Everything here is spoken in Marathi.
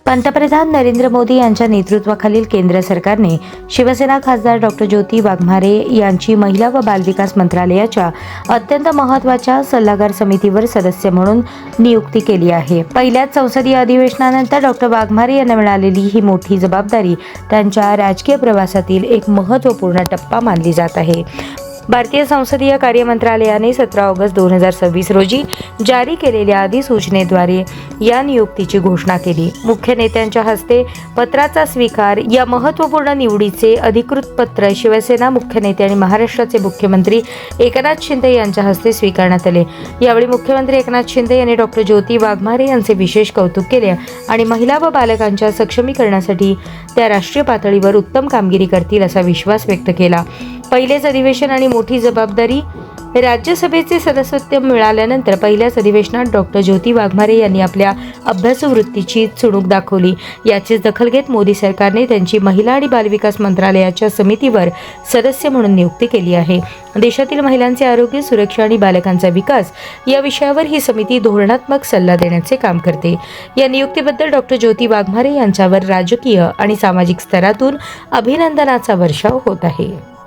पंतप्रधान नरेंद्र मोदी यांच्या नेतृत्वाखालील केंद्र सरकारने शिवसेना खासदार डॉक्टर ज्योती वाघमारे यांची महिला व बालविकास मंत्रालयाच्या अत्यंत महत्त्वाच्या सल्लागार समितीवर सदस्य म्हणून नियुक्ती केली आहे। पहिल्याच संसदीय अधिवेशनानंतर डॉक्टर वाघमारे यांना मिळालेली ही मोठी जबाबदारी त्यांच्या राजकीय प्रवासातील एक महत्त्वपूर्ण टप्पा मानली जात आहे। भारतीय संसदीय कार्य मंत्रालयाने 17 ऑगस्ट 2026 रोजी जारी केलेल्या अधिसूचनेद्वारे या नियुक्तीची घोषणा केली। मुख्य नेत्यांच्या हस्ते पत्राचा स्वीकार या महत्त्वपूर्ण निवडीचे अधिकृत पत्र शिवसेना मुख्य नेते आणि महाराष्ट्राचे मुख्यमंत्री एकनाथ शिंदे यांच्या हस्ते स्वीकारण्यात आले। यावेळी मुख्यमंत्री एकनाथ शिंदे यांनी डॉक्टर ज्योती वाघमारे यांचे विशेष कौतुक केले आणि महिला व बालकांच्या सक्षमीकरणासाठी त्या राष्ट्रीय पातळीवर उत्तम कामगिरी करतील असा विश्वास व्यक्त केला। पहिलेच अधिवेशन आणि मोठी जबाबदारी राज्यसभेचे सदस्यत्व मिळाल्यानंतर पहिल्याच अधिवेशनात डॉक्टर ज्योती वाघमारे यांनी आपल्या अभ्यासू वृत्तीची चुणूक दाखवली। याचीच दखल घेत मोदी सरकारने त्यांची महिला आणि बालविकास मंत्रालयाच्या समितीवर सदस्य म्हणून नियुक्ती केली आहे। देशातील महिलांचे आरोग्य, सुरक्षा आणि बालकांचा विकास या विषयावर ही समिती धोरणात्मक सल्ला देण्याचे काम करते। या नियुक्तीबद्दल डॉक्टर ज्योती वाघमारे यांच्यावर राजकीय आणि सामाजिक स्तरातून अभिनंदनाचा वर्षाव होत आहे।